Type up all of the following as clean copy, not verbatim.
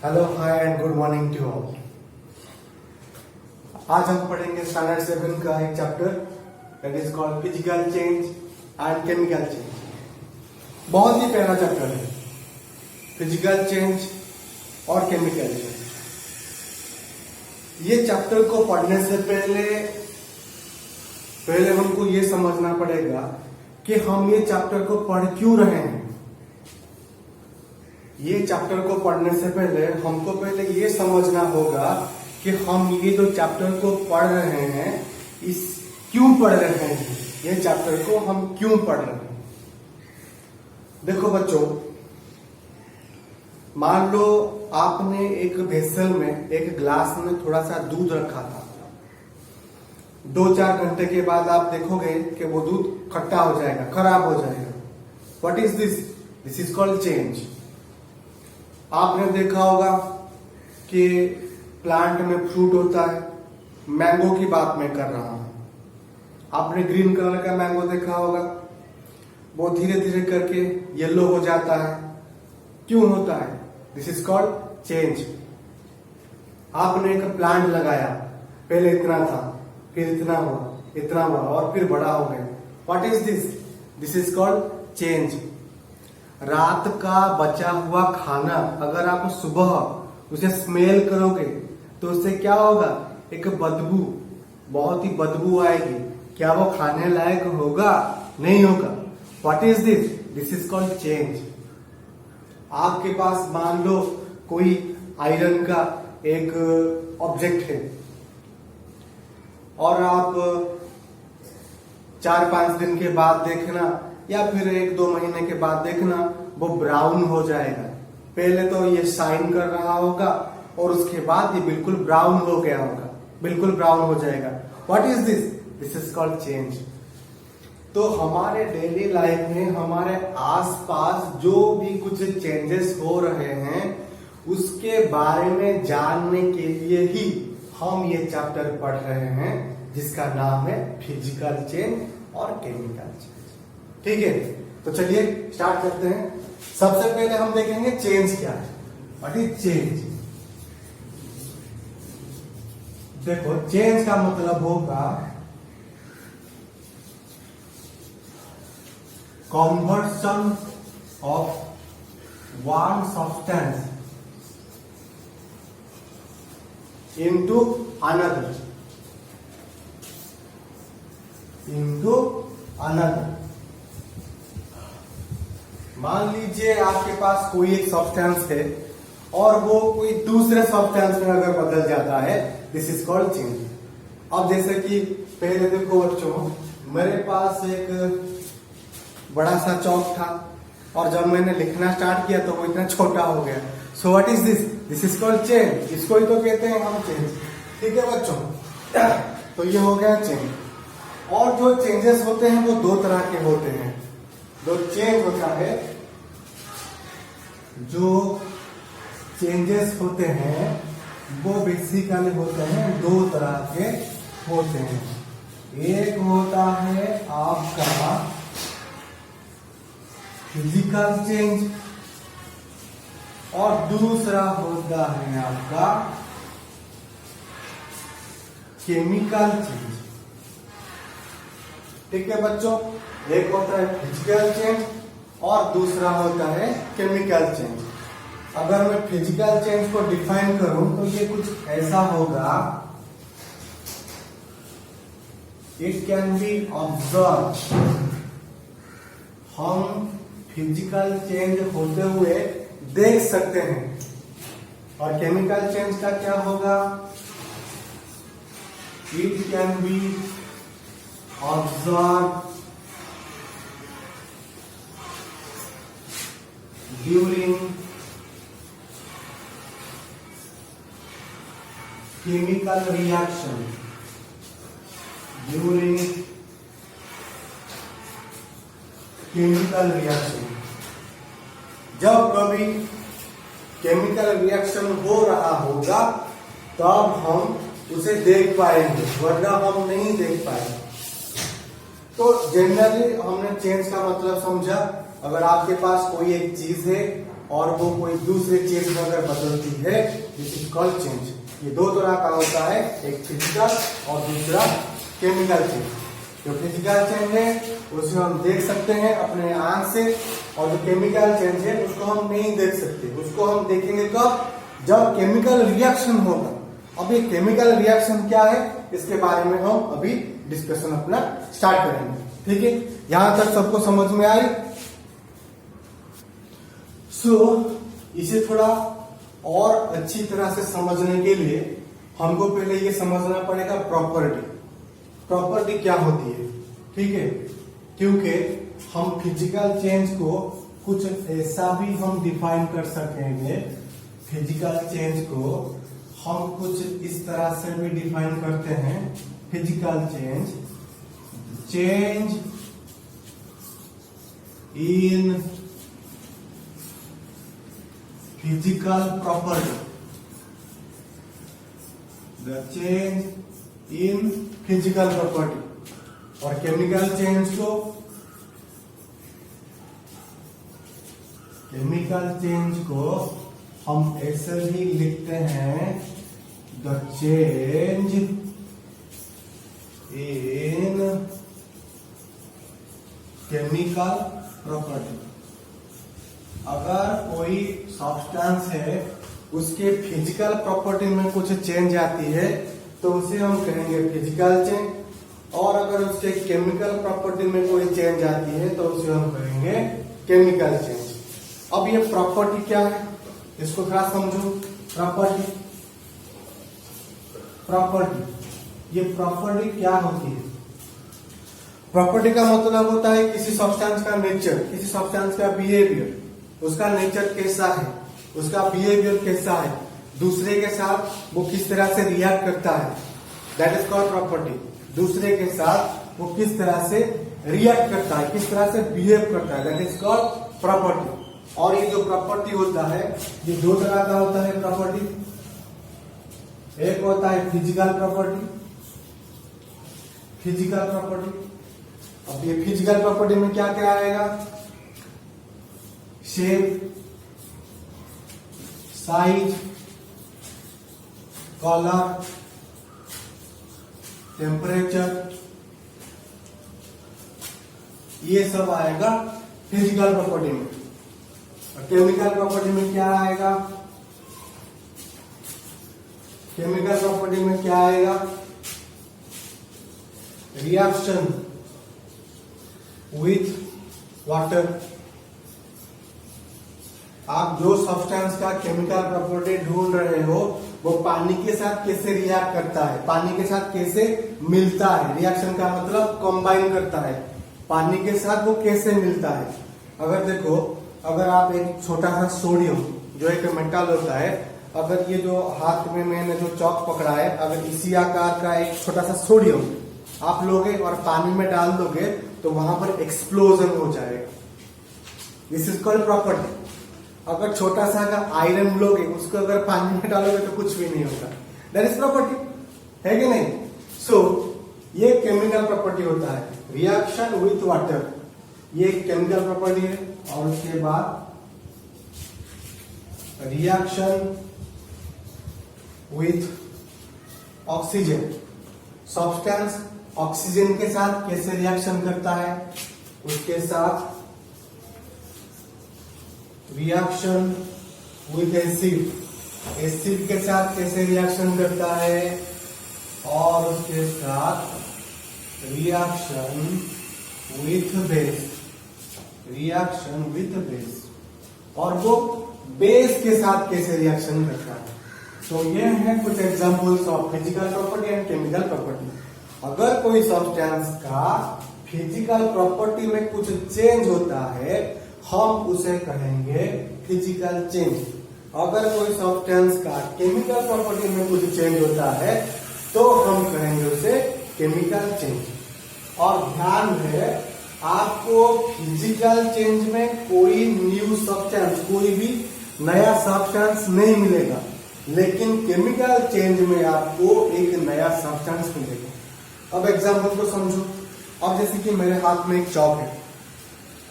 Hello hi and good morning to all. आज हम पढ़ेंगे स्टैंडर्ड 7 का एक chapter that is called physical change and chemical change. बहुत ही प्यारा चैप्टर है, फिजिकल चेंज और केमिकल चेंज। ये चैप्टर को पढ़ने से पहले हमको ये समझना पड़ेगा कि हम ये चैप्टर को पढ़ क्यों रहे हैं। ये चैप्टर को पढ़ने से पहले हमको पहले ये समझना होगा कि हम ये जो चैप्टर को पढ़ रहे हैं इस क्यों पढ़ रहे हैं, ये चैप्टर को हम क्यों पढ़ रहे हैं। देखो बच्चों, मान लो आपने एक वेसल में, एक ग्लास में थोड़ा सा दूध रखा था। 2-4 घंटे के बाद आप देखोगे कि वो दूध खट्टा हो जाएगा, खराब हो जाएगा। What is this? This is called change. आपने देखा होगा कि प्लांट में फ्रूट होता है, मैंगो की बात मैं कर रहा हूं। आपने ग्रीन कलर का मैंगो देखा होगा, वो धीरे धीरे करके येलो हो जाता है। क्यों होता है? This is called change. आपने एक प्लांट लगाया, पहले इतना था, फिर इतना हुआ और फिर बड़ा हो गया। What is this? This is called change. रात का बचा हुआ खाना अगर आप सुबह उसे स्मेल करोगे तो उससे क्या होगा? एक बदबू, बहुत ही बदबू आएगी। क्या वो खाने लायक होगा? नहीं होगा। What is this? This is called change. आपके पास मान लो कोई आयरन का एक ऑब्जेक्ट है और आप 4-5 दिन के बाद देखना या फिर 1-2 महीने के बाद देखना वो ब्राउन हो जाएगा। पहले तो ये शाइन कर रहा होगा और उसके बाद ये बिल्कुल ब्राउन हो गया होगा, बिल्कुल ब्राउन हो जाएगा। What is this? This is called change. तो हमारे डेली लाइफ में हमारे आसपास जो भी कुछ चेंजेस हो रहे हैं उसके बारे में जानने के लिए ही हम ये चैप्टर पढ़ रहे हैं, जिसका नाम है फिजिकल चेंज और केमिकल चेंज। ठीक है, तो चलिए स्टार्ट करते हैं। सबसे पहले हम देखेंगे चेंज क्या है। What is change? देखो, चेंज का मतलब होगा conversion of one substance into another, मान लीजिए आपके पास कोई एक सब्सटेंस है और वो कोई दूसरे सब्सटेंस में अगर बदल जाता है, दिस इज कॉल्ड चेंज। अब जैसे कि पहले देखो बच्चों, मेरे पास एक बड़ा सा चौक था और जब मैंने लिखना स्टार्ट किया तो वो इतना छोटा हो गया। So what is this? This is called change. इसको ही तो कहते हैं हम चेंज। ठीक है बच्चों, तो ये हो गया चेंज। और जो चेंजेस होते हैं वो 2 तरह के होते हैं। जो चेंज होता है, जो चेंजेस होते हैं वो बेसिकली होते हैं 2 तरह के होते हैं। एक होता है आपका फिजिकल चेंज और दूसरा होता है आपका केमिकल चेंज। ठीक है बच्चों, एक होता है फिजिकल चेंज और दूसरा होता है केमिकल चेंज। अगर मैं फिजिकल चेंज को डिफाइन करूं तो ये कुछ ऐसा होगा, इट कैन बी ऑब्जर्व। हम फिजिकल चेंज होते हुए देख सकते हैं। और केमिकल चेंज का क्या होगा? It can be observe during chemical reaction, जब कभी केमिकल रिएक्शन हो रहा होगा तब हम उसे देख पाएंगे, वरना हम नहीं देख पाएंगे। तो जनरली हमने चेंज का मतलब समझा। अगर आपके पास कोई एक चीज है और वो कोई दूसरे चीज में अगर बदलती है, दिस इज कॉल्ड चेंज। ये दो तरह का होता है, एक फिजिकल और दूसरा केमिकल चेंज। जो फिजिकल चेंज है उसे हम देख सकते हैं अपने आंख से, और जो केमिकल चेंज है उसको हम नहीं देख सकते। उसको हम देखेंगे कब? जब केमिकल रिएक्शन होगा। अब ये केमिकल रिएक्शन क्या है, इसके बारे में हम अभी डिस्कशन अपना स्टार्ट करेंगे। ठीक है, यहां तक सबको समझ में आई? इसे थोड़ा और अच्छी तरह से समझने के लिए हमको पहले ये समझना पड़ेगा प्रॉपर्टी। प्रॉपर्टी क्या होती है? ठीक है, क्योंकि हम फिजिकल चेंज को कुछ ऐसा भी हम डिफाइन कर सकेंगे। फिजिकल चेंज को हम कुछ इस तरह से भी डिफाइन करते हैं। Physical change, change in physical property, the change in physical property. और केमिकल चेंज को, केमिकल चेंज को हम ऐसे भी लिखते हैं, the change in chemical property. अगर कोई सब्सटेंस है उसके फिजिकल प्रॉपर्टी में कुछ चेंज आती है तो उसे हम कहेंगे फिजिकल चेंज, और अगर उसके केमिकल प्रॉपर्टी में कोई चेंज आती है तो उसे हम कहेंगे केमिकल चेंज। अब ये प्रॉपर्टी क्या है इसको थोड़ा समझो। प्रॉपर्टी, प्रॉपर्टी, ये प्रॉपर्टी क्या होती है? प्रॉपर्टी का मतलब होता है किसी सब्सटेंस का नेचर, किसी सब्सटेंस का बिहेवियर, उसका नेचर कैसा है, उसका बिहेवियर कैसा है, दूसरे के साथ वो किस तरह से रिएक्ट करता है, दैट इज कॉल्ड प्रॉपर्टी। दूसरे के साथ वो किस तरह से रिएक्ट करता है, किस तरह से बिहेव करता है, दैट इज कॉल्ड प्रॉपर्टी। और ये जो प्रॉपर्टी होता है ये दो तरह का होता है प्रॉपर्टी। एक होता है फिजिकल प्रॉपर्टी, फिजिकल प्रॉपर्टी। अब ये फिजिकल प्रॉपर्टी में क्या क्या आएगा? शेप, साइज, कलर, टेम्परेचर, ये सब आएगा फिजिकल प्रॉपर्टी में। और केमिकल प्रॉपर्टी में क्या आएगा? केमिकल प्रॉपर्टी में क्या आएगा? Reaction with water. आप जो सब्सटेंस का केमिकल प्रॉपर्टी ढूंढ रहे हो वो पानी के साथ कैसे रिएक्ट करता है, पानी के साथ कैसे मिलता है। रिएक्शन का मतलब कंबाइन करता है, पानी के साथ वो कैसे मिलता है। अगर देखो, अगर आप एक छोटा सा सोडियम जो एक मेटल होता है, अगर ये जो हाथ में मैंने जो चौक पकड़ा है, अगर इसी आकार का एक छोटा सा सोडियम आप लोगे और पानी में डाल दोगे तो वहां पर एक्सप्लोजन हो जाएगा। This is called property. अगर छोटा सा अगर आयरन लोगे उसको अगर पानी में डालोगे तो कुछ भी नहीं होता, दैट इज प्रॉपर्टी, है कि नहीं? ये केमिकल प्रॉपर्टी होता है, रिएक्शन विथ वाटर, ये केमिकल प्रॉपर्टी है। और उसके बाद reaction with oxygen, substance oxygen के साथ कैसे रिएक्शन करता है, उसके साथ रिएक्शन विथ एसिड, एसिड के साथ कैसे रिएक्शन करता है, और उसके साथ reaction with base, reaction with base, और वो बेस के साथ कैसे रिएक्शन करता है। तो ये है कुछ examples of physical property and chemical property. अगर कोई सब्सटेंस का फिजिकल प्रॉपर्टी में कुछ चेंज होता है हम उसे कहेंगे फिजिकल चेंज। अगर कोई सब्सटेंस का केमिकल प्रॉपर्टी में कुछ चेंज होता है तो हम कहेंगे उसे केमिकल चेंज। और ध्यान है आपको फिजिकल चेंज में कोई न्यू सब्सटेंस, कोई भी नया सब्सटेंस नहीं मिलेगा, लेकिन केमिकल चेंज में आपको एक नया सब्सटेंस मिलेगा। अब एग्जांपल को समझो। अब जैसे कि मेरे हाथ में एक चॉक है,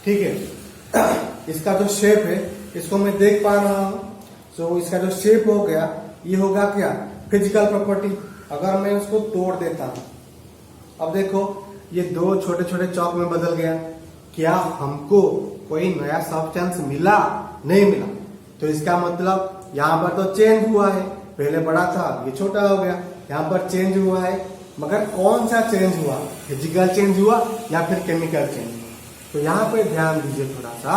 ठीक है, इसका जो शेप है इसको मैं देख पा रहा हूं। तो इसका जो शेप हो गया ये होगा क्या, फिजिकल प्रॉपर्टी। अगर मैं उसको तोड़ देता हूं, अब देखो ये दो छोटे छोटे चौक में बदल गया, क्या हमको कोई नया सब्सटेंस मिला? नहीं मिला। तो इसका मतलब यहाँ पर तो चेंज हुआ है, पहले बड़ा था ये छोटा हो गया, यहाँ पर चेंज हुआ है। मगर कौन सा चेंज हुआ, फिजिकल चेंज हुआ या फिर केमिकल चेंज हुआ? तो यहाँ पे ध्यान दीजिए थोड़ा सा,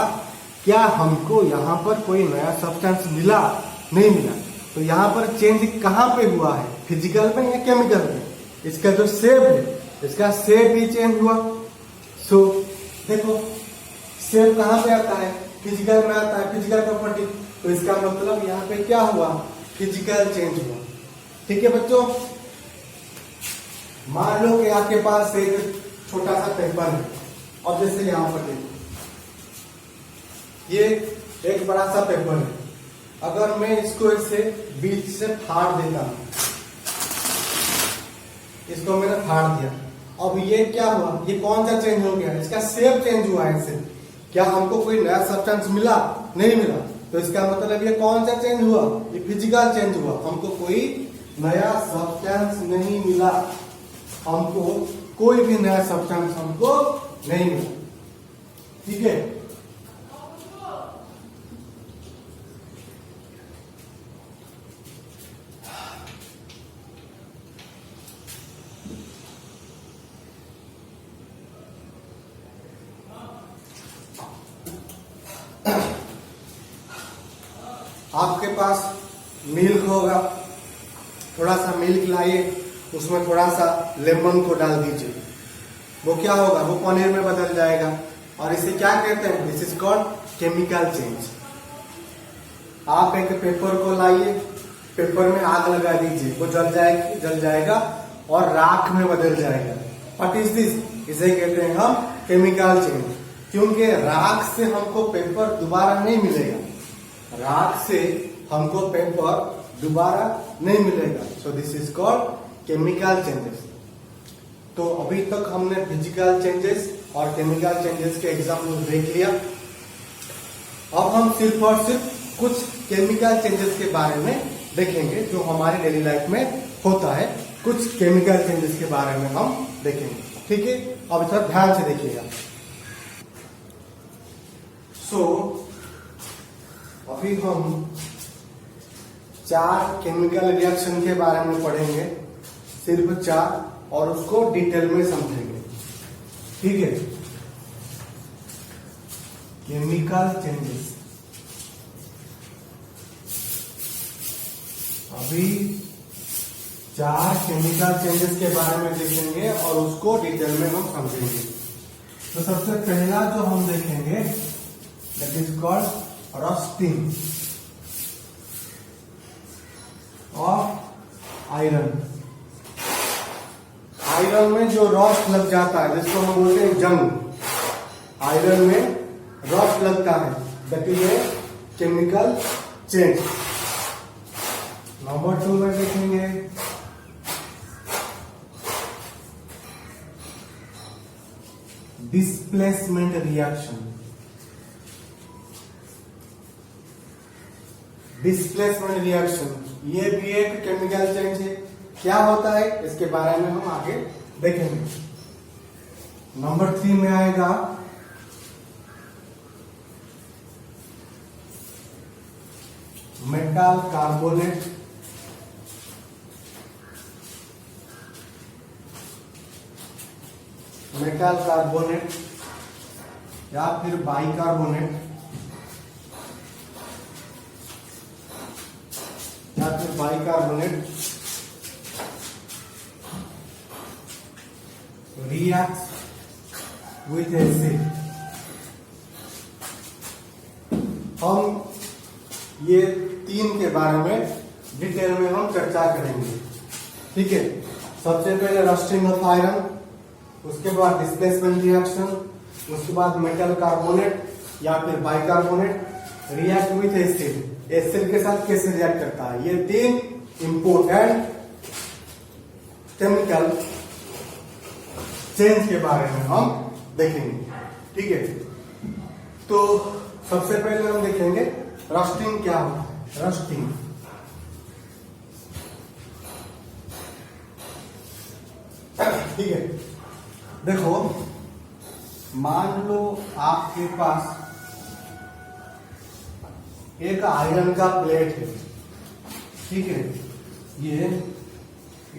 क्या हमको यहाँ पर कोई नया सब्सटेंस मिला? नहीं मिला। तो यहाँ पर चेंज कहाँ पे हुआ है, फिजिकल में या केमिकल में? इसका जो शेप है, इसका शेप भी चेंज हुआ। सो देखो शेप कहाँ पे आता है, फिजिकल में आता है, फिजिकल प्रॉपर्टी। तो इसका मतलब यहाँ पे क्या हुआ, फिजिकल चेंज हुआ। ठीक है बच्चों, मान लो कि आपके पास एक छोटा सा पेपर है, और जैसे यहाँ पर देखो ये एक बड़ा सा पेपर है। अगर मैं इसको ऐसे बीच से फाड़ देता हूं, इसको मैंने फाड़ दिया, अब ये क्या हुआ, ये कौन सा चेंज हो गया, इसका शेप चेंज हुआ है। इससे क्या हमको कोई नया सब्सटेंस मिला? नहीं मिला। तो इसका मतलब ये कौन सा चेंज हुआ, ये फिजिकल चेंज हुआ। हमको कोई नया सब्सटेंस नहीं मिला, हमको कोई भी नया सब्सटेंस हमको नहीं मिला। ठीक है, आपके पास मिल्क होगा, थोड़ा सा मिल्क लाइए, उसमें थोड़ा सा लेमन को डाल दीजिए, वो क्या होगा, वो पनीर में बदल जाएगा। और इसे क्या कहते हैं, this is called chemical change. आप एक पेपर को लाइए, पेपर में आग लगा दीजिए, वो जल जाएगा और राख में बदल जाएगा। व्हाट इज दिस, इसे कहते हैं हम केमिकल चेंज। क्योंकि राख से हमको पेपर दोबारा नहीं मिलेगा, राख से हमको पेपर दोबारा नहीं मिलेगा। So this is called chemical changes. तो अभी तक हमने फिजिकल चेंजेस और केमिकल चेंजेस के एग्जाम्पल देख लिया। अब हम सिर्फ और सिर्फ कुछ केमिकल चेंजेस के बारे में देखेंगे जो हमारे डेली लाइफ में होता है। कुछ केमिकल चेंजेस के बारे में हम देखेंगे। ठीक है, अब थोड़ा ध्यान से देखिएगा। अभी हम 4 केमिकल रिएक्शन के बारे में पढ़ेंगे, सिर्फ 4, और उसको डिटेल में समझेंगे। ठीक है, केमिकल चेंजेस। अभी 4 केमिकल चेंजेस के बारे में देखेंगे और उसको डिटेल में हम समझेंगे। तो सबसे पहला जो हम देखेंगे that is called rusting of iron. Iron में जो रस्ट लग जाता है, जिसको हम बोलते हैं जंग, आयरन में रस्ट लगता है, that is a chemical change. Number 2 में देखेंगे डिस्प्लेसमेंट रिएक्शन। डिस्प्लेसमेंट रिएक्शन ये भी एक केमिकल चेंज है। क्या होता है इसके बारे में हम आगे देखेंगे। नंबर 3 में आएगा मेटल कार्बोनेट। मेटल कार्बोनेट या फिर बाइकार्बोनेट या फिर बाइकार्बोनेट रिएक्ट विथ एसिड। हम ये 3 के बारे में डिटेल में हम चर्चा करेंगे। ठीक है, सबसे पहले रस्टिंग ऑफ आयरन, उसके बाद डिस्प्लेसमेंट रिएक्शन, उसके बाद मेटल कार्बोनेट या फिर bicarbonate react with acid. Acid के साथ कैसे रिएक्ट करता है, ये 3 इंपोर्टेंट केमिकल चेंज के बारे में हम देखेंगे। ठीक है, तो सबसे पहले हम देखेंगे रस्टिंग क्या होता है? रस्टिंग ठीक है। देखो, मान लो आपके पास एक आयरन का प्लेट है, ठीक है, ये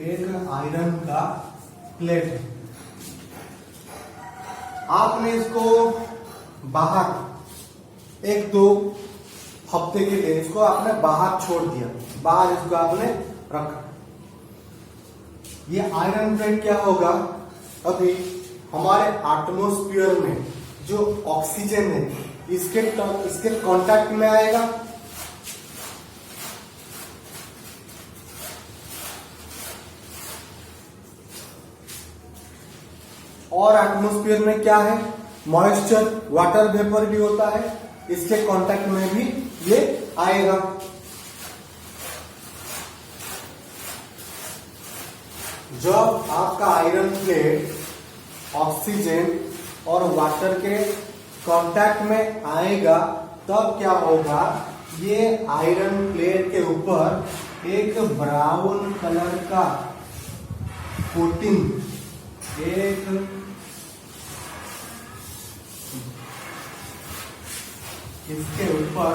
एक आयरन का प्लेट है। आपने इसको बाहर एक दो हफ्ते के लिए इसको आपने बाहर छोड़ दिया, बाहर इसको आपने रखा। ये आयरन प्लेट क्या होगा, अभी हमारे एटमॉस्फेयर में जो ऑक्सीजन है इसके कांटेक्ट में आएगा, और एटमॉस्फेयर में क्या है, मॉइस्चर, वाटर वेपर भी होता है, इसके कांटेक्ट में भी ये आएगा। जब आपका आयरन प्लेट ऑक्सीजन और वाटर के कांटेक्ट में आएगा तब क्या होगा, ये आयरन प्लेट के ऊपर एक ब्राउन कलर का कोटिंग, इसके ऊपर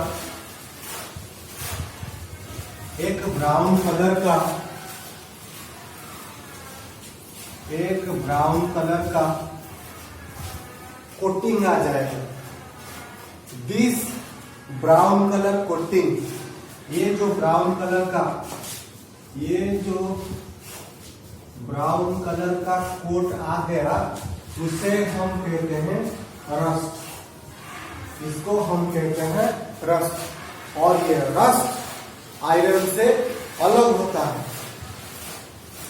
एक ब्राउन कलर का कोटिंग आ जाएगा। दिस ब्राउन कलर कोटिंग, ये जो ब्राउन कलर का कोट आ गया, उसे हम कहते हैं रस्ट। इसको हम कहते हैं रस्ट, और ये रस्ट आयरन से अलग होता है,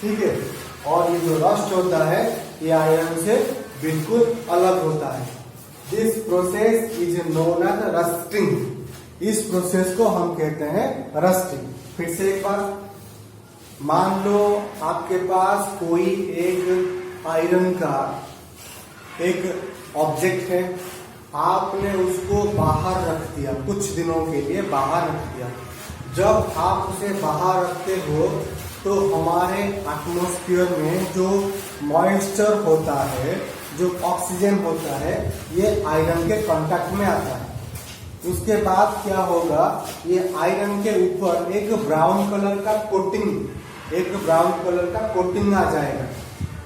ठीक है। और ये जो रस्ट होता है ये आयरन से बिल्कुल अलग होता है। This process is known as rusting. इस प्रोसेस को हम कहते हैं रस्टिंग। फिर से एक बार, मान लो आपके पास कोई एक आयरन का एक ऑब्जेक्ट है, आपने उसको बाहर रख दिया, कुछ दिनों के लिए बाहर रख दिया। जब आप उसे बाहर रखते हो तो हमारे एटमॉस्फेयर में जो मॉइस्चर होता है, जो ऑक्सीजन होता है, ये आयरन के कांटेक्ट में आता है। उसके बाद क्या होगा, ये आयरन के ऊपर एक ब्राउन कलर का कोटिंग आ जाएगा।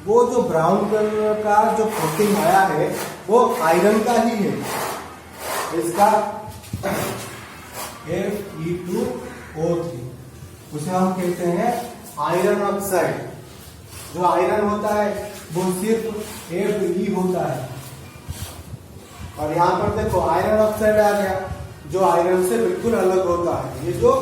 वो जो ब्राउन कलर का जो कोटिंग आया है वो आयरन का ही है। इसका Fe2O3, उसे हम कहते हैं आयरन ऑक्साइड। जो आयरन होता है वो सिर्फ Fe होता है, और यहाँ पर देखो आयरन ऑक्साइड आ गया जो आयरन से बिल्कुल अलग होता है। ये जो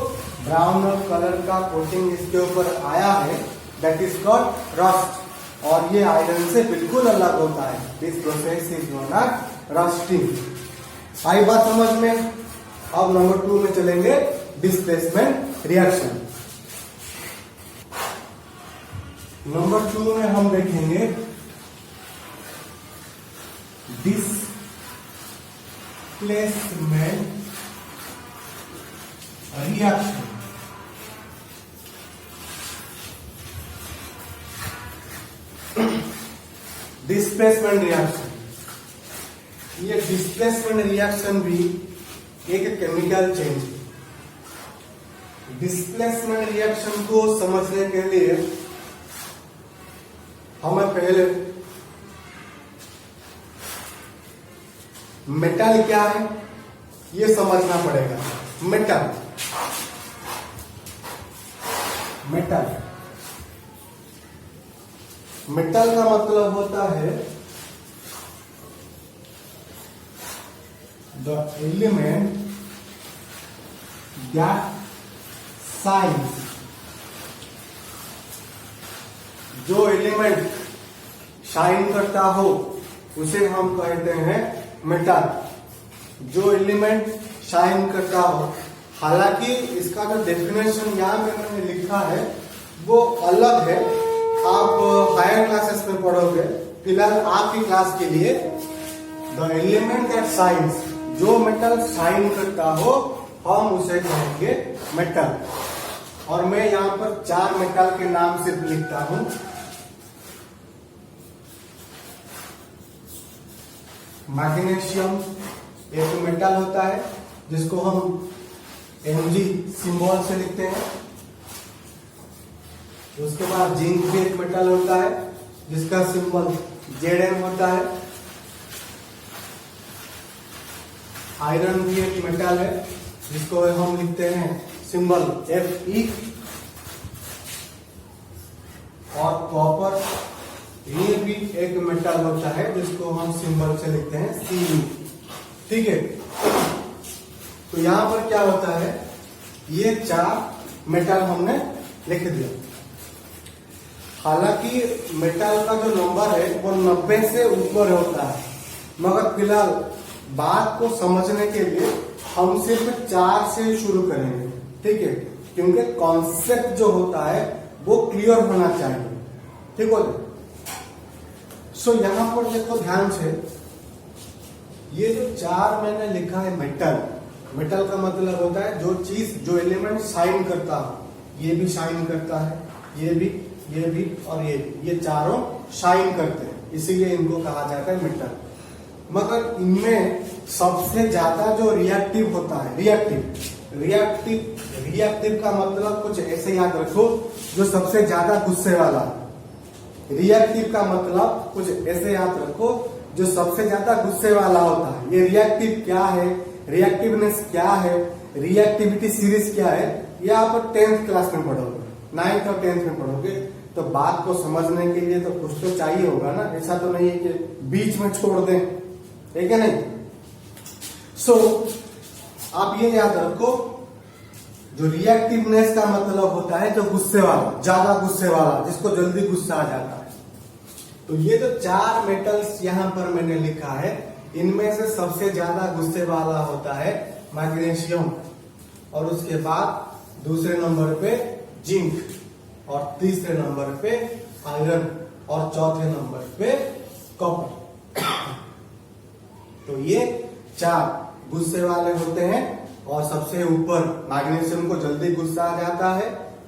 ब्राउन कलर का कोटिंग इसके ऊपर आया है, दैट इज कॉल्ड रस्ट, और ये आयरन से बिल्कुल अलग होता है। This process is known as rusting. आई बात समझ में? अब नंबर 2 में चलेंगे, डिस्प्लेसमेंट रिएक्शन। नंबर 2 में हम देखेंगे डिस्प्लेसमेंट रिएक्शन। डिस्प्लेसमेंट रिएक्शन, ये डिस्प्लेसमेंट रिएक्शन भी एक केमिकल चेंज है। डिस्प्लेसमेंट रिएक्शन को समझने के लिए हमें पहले मेटल क्या है ये समझना पड़ेगा। मेटल का मतलब होता है द एलिमेंट दैट शाइन्स। जो एलिमेंट शाइन करता हो उसे हम कहते हैं मेटल। जो एलिमेंट शाइन करता हो, हालांकि इसका जो डेफिनेशन यहाँ में मैंने लिखा है वो अलग है, आप हायर क्लासेस में पढ़ोगे। फिलहाल आपकी क्लास के लिए द एलिमेंट दैट शाइन्स, जो मेटल शाइन करता हो, हम उसे कहेंगे मेटल। और मैं यहां पर 4 मेटल के नाम सिर्फ लिखता हूं। मैग्नीशियम एक मेटल होता है जिसको हम Mg सिंबल से लिखते हैं। उसके बाद जिंक भी एक मेटल होता है जिसका सिंबल Zn होता है। आयरन भी एक मेटल है जिसको हम लिखते हैं सिंबल Fe। और कॉपर ये भी एक मेटल होता है जिसको हम सिंबल से लिखते हैं Cu। ठीक है, तो यहां पर क्या होता है, ये 4 मेटल हमने लिख दिया। हालांकि मेटल का जो नंबर है वो 90 से ऊपर होता है, मगर फिलहाल बात को समझने के लिए हम सिर्फ 4 से शुरू करेंगे। ठीक है, क्योंकि कॉन्सेप्ट जो होता है वो क्लियर होना चाहिए। ठीक हो, सो यहां पर देखो ध्यान से, ये जो 4 मैंने लिखा है मेटल, मेटल का मतलब होता है जो चीज, जो एलिमेंट शाइन करता है। ये भी शाइन करता है, ये भी और ये चारों शाइन करते हैं, इसीलिए इनको कहा जाता है मेटल। मगर इनमें सबसे ज्यादा जो रिएक्टिव होता है, रिएक्टिव का मतलब कुछ ऐसे याद रखो, जो सबसे ज्यादा गुस्से वाला। रिएक्टिव का मतलब कुछ ऐसे याद रखो, जो सबसे ज्यादा गुस्से वाला होता है। ये रिएक्टिव क्या है, रिएक्टिवनेस क्या है, रिएक्टिविटी सीरीज क्या है, ये आप 10th क्लास में पढ़ोगे, 9th और 10th में पढ़ोगे। तो बात को समझने के लिए तो कुछ तो चाहिए होगा ना, ऐसा तो नहीं है कि बीच में छोड़ दें, ठीक है नहीं। सो आप ये याद रखो, जो रिएक्टिवनेस का मतलब होता है जो गुस्से वाला, ज्यादा गुस्से वाला, जिसको जल्दी गुस्सा आ जाता है। तो ये जो 4 मेटल्स यहां पर मैंने लिखा है, इनमें से सबसे ज्यादा गुस्से वाला होता है मैग्नीशियम, और उसके बाद दूसरे नंबर पे जिंक, और तीसरे नंबर पे आयरन, और चौथे नंबर पे कॉपर। तो ये 4 गुस्से वाले होते हैं, और सबसे ऊपर मैग्नीशियम को जल्दी गुस्सा आ जाता है,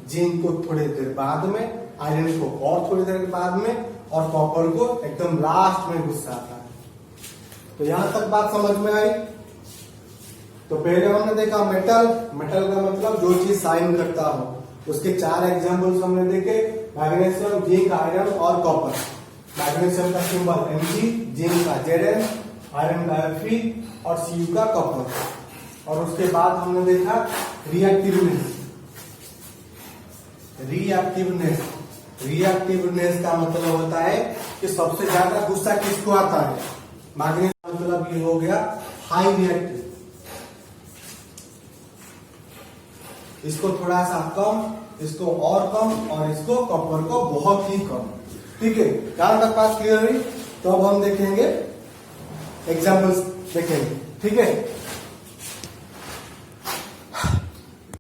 जिंक को थोड़ी देर बाद में, आयरन को और थोड़ी देर बाद में, और कॉपर को एकदम लास्ट में गुस्सा आता है। तो यहां तक बात समझ में आई। तो पहले हमने देखा मेटल का मतलब जो चीज साइन करता हो, उसके 4 एग्जांपल्स हमने देखे, मैग्नीशियम, जिंक, आयरन और कॉपर। मैग्नीशियम का सिंबल Mg, जिंक का Zn, आयरन का Fe और Cu का कॉपर। और उसके बाद हमने देखा रिएक्टिवनेस का मतलब होता है कि सबसे ज्यादा गुस्सा किसको आता है। मैग्नीशियम मतलब ये हो गया हाई रिएक्टिव, इसको थोड़ा सा कम, इसको और कम, और इसको कॉपर को बहुत ही कम। ठीक है, कहां तक बात क्लियर हुई। तो अब हम देखेंगे एग्जांपल्स देखेंगे। ठीक है।